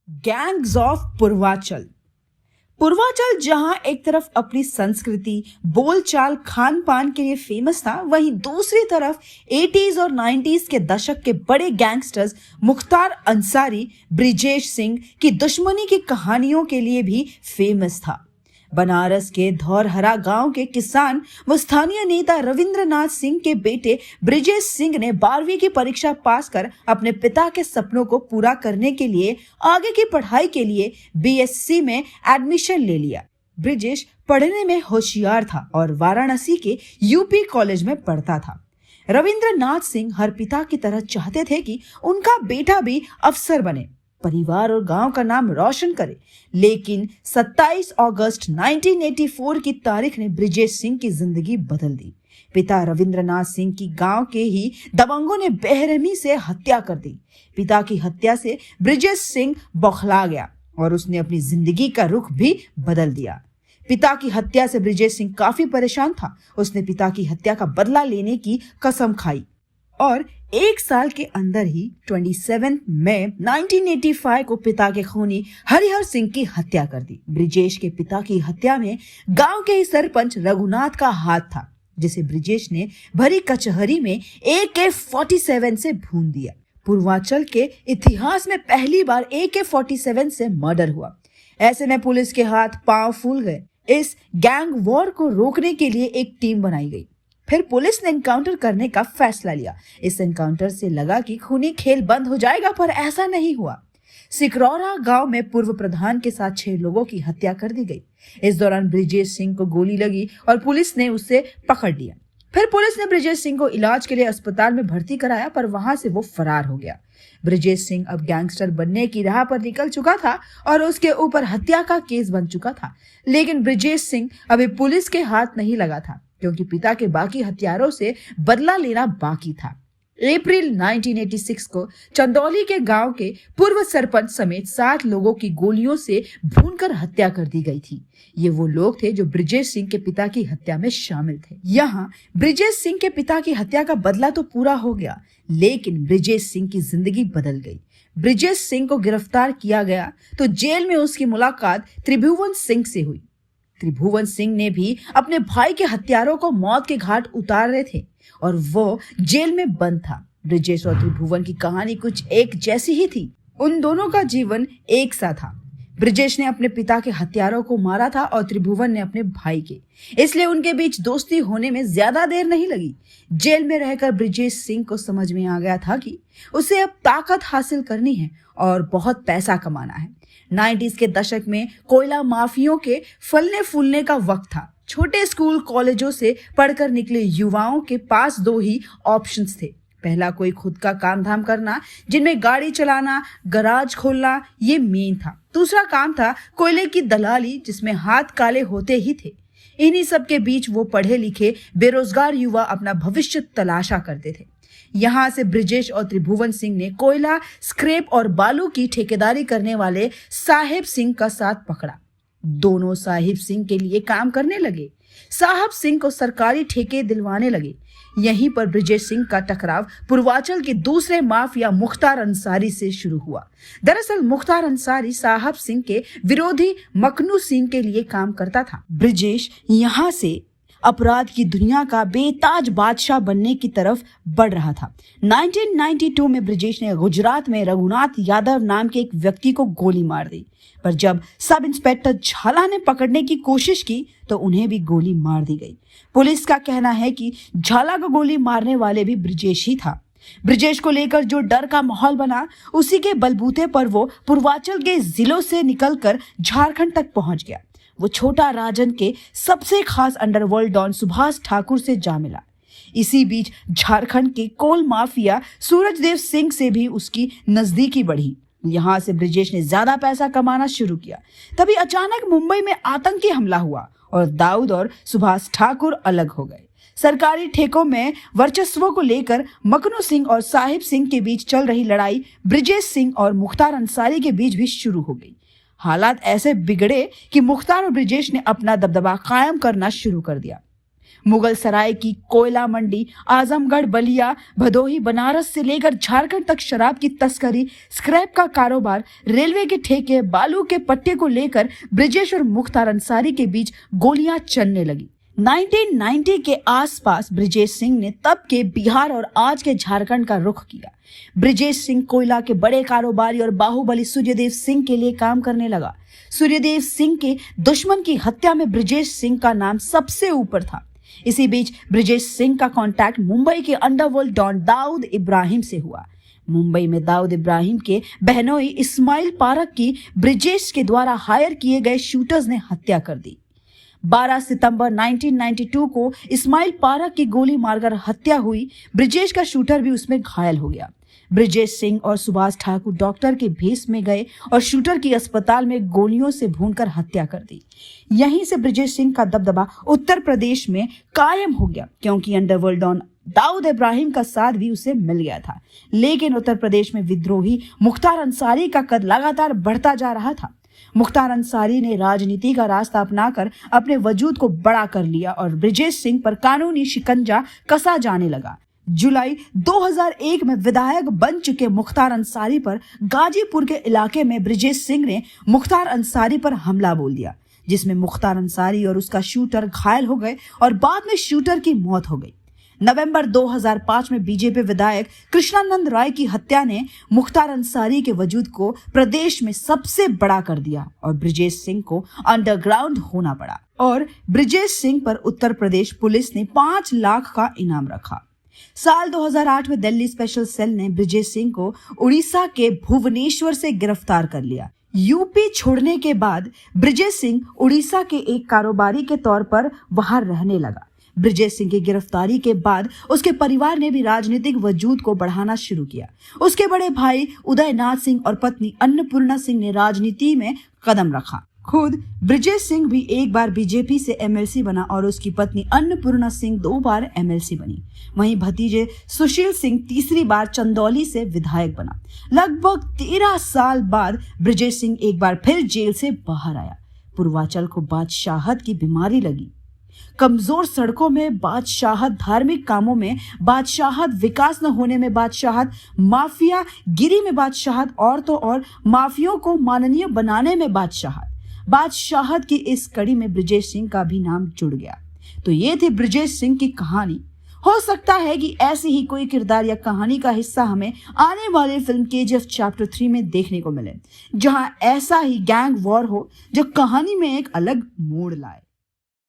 Gangs of Purvanchal. Purvanchal जहां एक तरफ अपनी संस्कृति, बोलचाल, खान पान के लिए फेमस था, वहीं दूसरी तरफ 80s और 90s के दशक के बड़े गैंगस्टर्स मुख्तार अंसारी, ब्रिजेश सिंह की दुश्मनी की कहानियों के लिए भी फेमस था। बनारस के धौरहरा गांव के किसान व स्थानीय नेता रविंद्रनाथ सिंह के बेटे ब्रिजेश सिंह ने 12वीं की परीक्षा पास कर अपने पिता के सपनों को पूरा करने के लिए आगे की पढ़ाई के लिए बीएससी में एडमिशन ले लिया। ब्रिजेश पढ़ने में होशियार था और वाराणसी के यूपी कॉलेज में पढ़ता था। रविंद्रनाथ सिंह हर पिता की तरह चाहते थे कि उनका बेटा भी अफसर बने, परिवार और गांव का नाम रोशन करे। लेकिन 27 अगस्त 1984 की तारीख ने ब्रिजेश सिंह की जिंदगी बदल दी। पिता रविंद्रनाथ सिंह की गांव के ही दबंगों ने बेरहमी से हत्या कर दी। पिता की हत्या से ब्रिजेश सिंह बौखला गया और उसने अपनी जिंदगी का रुख भी बदल दिया। पिता की हत्या से ब्रिजेश सिंह काफी परेशान था। उसने पिता की हत्या का बदला लेने की कसम खाई और एक साल के अंदर ही 27 मई 1985 को पिता के खूनी हरिहर सिंह की हत्या कर दी। ब्रिजेश के पिता की हत्या में गांव के ही सरपंच रघुनाथ का हाथ था, जिसे ब्रिजेश ने भरी कचहरी में AK-47 से भून दिया। पूर्वांचल के इतिहास में पहली बार AK-47 से मर्डर हुआ। ऐसे में पुलिस के हाथ पांव फूल गए। इस गैंग वॉर को रोकने के लिए एक टीम बनाई गई। फिर पुलिस ने एनकाउंटर करने का फैसला लिया। इस एनकाउंटर से लगा कि खूनी खेल बंद हो जाएगा, पर ऐसा नहीं हुआ। सिकरौरा गांव में पूर्व प्रधान के साथ 6 लोगों की हत्या कर दी गई। इस दौरान ब्रिजेश सिंह को गोली लगी और पुलिस ने उसे पकड़ लिया। फिर पुलिस ने ब्रिजेश सिंह को इलाज के लिए अस्पताल में भर्ती कराया, पर वहां से वो फरार हो गया। ब्रिजेश सिंह अब गैंगस्टर बनने की राह पर निकल चुका था और उसके ऊपर हत्या का केस बन चुका था। लेकिन ब्रिजेश सिंह अभी पुलिस के हाथ नहीं लगा था, क्योंकि पिता के बाकी हत्यारों से बदला लेना बाकी था। अप्रैल 1986 को चंदौली के गांव के पूर्व सरपंच समेत 7 लोगों की गोलियों से भूनकर हत्या कर दी गई थी। ये वो लोग थे जो ब्रिजेश सिंह के पिता की हत्या में शामिल थे। यहाँ ब्रिजेश सिंह के पिता की हत्या का बदला तो पूरा हो गया, लेकिन ब्रिजेश सिंह की जिंदगी बदल गई। ब्रिजेश सिंह को गिरफ्तार किया गया तो जेल में उसकी मुलाकात त्रिभुवन सिंह से हुई। त्रिभुवन सिंह ने भी अपने भाई के हत्यारों को मौत के घाट उतार रहे थे और वो जेल में बंद था। ब्रिजेश और त्रिभुवन की कहानी कुछ एक जैसी ही थी। उन दोनों का जीवन एक सा था। ब्रिजेश ने अपने पिता के हत्यारों को मारा था और त्रिभुवन ने अपने भाई के, इसलिए उनके बीच दोस्ती होने में ज्यादा देर नहीं लगी। जेल में रहकर ब्रिजेश सिंह को समझ में आ गया था कि उसे अब ताकत हासिल करनी है और बहुत पैसा कमाना है। 90s के दशक में कोयला माफियों के फलने फूलने का वक्त था। छोटे स्कूल कॉलेजों से पढ़कर निकले युवाओं के पास 2 ही ऑप्शंस थे। पहला, कोई खुद का काम धाम करना, जिनमें गाड़ी चलाना, गराज खोलना, ये मेन था। दूसरा काम था कोयले की दलाली, जिसमें हाथ काले होते ही थे। इन्हीं सब के बीच वो पढ़े लिखे बेरोजगार युवा अपना भविष्य तलाशा करते थे। यहाँ से ब्रिजेश और त्रिभुवन सिंह ने कोयला, स्क्रैप और बालू की ठेकेदारी करने वाले साहेब सिंह का साथ पकड़ा। दोनों साहिब सिंह के लिए काम करने लगे। साहब सिंह को सरकारी ठेके दिलवाने लगे। यहीं पर ब्रिजेश सिंह का टकराव पूर्वांचल के दूसरे माफिया मुख्तार अंसारी से शुरू हुआ। दरअसल मुख्तार अंसारी साहब सिंह के विरोधी मकनू सिंह के लिए काम करता था। ब्रिजेश यहाँ से अपराध की दुनिया का बेताज बादशाह बनने की तरफ बढ़ रहा था। 1992 में ब्रिजेश ने गुजरात में रघुनाथ यादव नाम के एक व्यक्ति को गोली मार दी, पर जब सब इंस्पेक्टर झाला ने पकड़ने की कोशिश की तो उन्हें भी गोली मार दी गई। पुलिस का कहना है कि झाला को गोली मारने वाले भी ब्रिजेश ही था। ब्रिजेश को लेकर जो डर का माहौल बना, उसी के बलबूते पर वो पूर्वांचल के जिलों से निकलकर झारखंड तक पहुंच गया। वो छोटा राजन के सबसे खास अंडरवर्ल्ड डॉन सुभाष ठाकुर से जा मिला। इसी बीच झारखंड के कोल माफिया सूरजदेव सिंह से भी उसकी नजदीकी बढ़ी। यहाँ से ब्रिजेश ने ज्यादा पैसा कमाना शुरू किया। तभी अचानक मुंबई में आतंकी हमला हुआ और दाऊद और सुभाष ठाकुर अलग हो गए। सरकारी ठेकों में वर्चस्व को लेकर मकनू सिंह और साहिब सिंह के बीच चल रही लड़ाई ब्रिजेश सिंह और मुख्तार अंसारी के बीच भी शुरू हो गई। हालात ऐसे बिगड़े कि मुख्तार और ब्रिजेश ने अपना दबदबा कायम करना शुरू कर दिया। मुगल सराय की कोयला मंडी, आजमगढ़, बलिया, भदोही, बनारस से लेकर झारखंड तक शराब की तस्करी, स्क्रैप का कारोबार, रेलवे के ठेके, बालू के पट्टे को लेकर ब्रिजेश और मुख्तार अंसारी के बीच गोलियां चलने लगी। 1990 के आसपास ब्रिजेश सिंह ने तब के बिहार और आज के झारखंड का रुख किया। ब्रिजेश सिंह कोयला के बड़े कारोबारी और बाहुबली सूर्यदेव सिंह के लिए काम करने लगा। सूर्यदेव सिंह के दुश्मन की हत्या में ब्रिजेश सिंह का नाम सबसे ऊपर था। इसी बीच ब्रिजेश सिंह का कांटेक्ट मुंबई के अंडरवर्ल्ड डॉन दाऊद इब्राहिम से हुआ। मुंबई में दाऊद इब्राहिम के बहनोई इस्माइल पारक की ब्रिजेश के द्वारा हायर किए गए शूटर्स ने हत्या कर दी। 12 सितंबर 1992 को इस्माइल पारक की गोली मारकर हत्या हुई। ब्रिजेश का शूटर भी उसमें घायल हो गया। ब्रिजेश सिंह और सुभाष ठाकुर डॉक्टर के भेष में गए और शूटर की अस्पताल में गोलियों से भूनकर हत्या कर दी। यहीं से ब्रिजेश सिंह का दबदबा उत्तर प्रदेश में कायम हो गया, क्योंकि अंडरवर्ल्ड डॉन दाऊद इब्राहिम का साथ भी उसे मिल गया था। लेकिन उत्तर प्रदेश में विद्रोही मुख्तार अंसारी का कद लगातार बढ़ता जा रहा था। मुख्तार अंसारी ने राजनीति का रास्ता अपनाकर अपने वजूद को बड़ा कर लिया और ब्रिजेश सिंह पर कानूनी शिकंजा कसा जाने लगा। जुलाई 2001 में विधायक बन चुके मुख्तार अंसारी पर गाजीपुर के इलाके में ब्रिजेश सिंह ने मुख्तार अंसारी पर हमला बोल दिया, जिसमें मुख्तार अंसारी और उसका शूटर घायल हो गए और बाद में शूटर की मौत हो गई। नवंबर 2005 में बीजेपी विधायक कृष्णानंद राय की हत्या ने मुख्तार अंसारी के वजूद को प्रदेश में सबसे बड़ा कर दिया और ब्रिजेश सिंह को अंडरग्राउंड होना पड़ा। और ब्रिजेश सिंह पर उत्तर प्रदेश पुलिस ने 5 लाख का इनाम रखा। साल 2008 में दिल्ली स्पेशल सेल ने ब्रिजेश सिंह को उड़ीसा के भुवनेश्वर से गिरफ्तार कर लिया। यूपी छोड़ने के बाद ब्रिजेश सिंह उड़ीसा के एक कारोबारी के तौर पर वहां रहने लगा। ब्रिजेश सिंह की गिरफ्तारी के बाद उसके परिवार ने भी राजनीतिक वजूद को बढ़ाना शुरू किया। उसके बड़े भाई उदयनाथ सिंह और पत्नी अन्नपूर्णा सिंह ने राजनीति में कदम रखा। खुद ब्रिजेश सिंह भी एक बार बीजेपी से एमएलसी बना और उसकी पत्नी अन्नपूर्णा सिंह 2 बार एमएलसी बनी। वहीं भतीजे सुशील सिंह तीसरी बार चंदौली से विधायक बना। लगभग 13 साल बाद ब्रिजेश सिंह एक बार फिर जेल से बाहर आया। पूर्वांचल को बादशाहत की बीमारी लगी। कमजोर सड़कों में बादशाहत, धार्मिक कामों में बादशाहत, विकास न होने में बादशाहत, माफिया गिरी में बादशाहत, औरतों और माफियों को माननीय बनाने में बादशाहत की इस कड़ी में ब्रिजेश सिंह का भी नाम जुड़ गया। तो ये थी ब्रिजेश सिंह की कहानी। हो सकता है कि ऐसी ही कोई किरदार या कहानी का हिस्सा हमें आने वाले फिल्म KGF चैप्टर 3 में देखने को मिले, जहां ऐसा ही गैंग वॉर हो जो कहानी में एक अलग मोड़ लाए।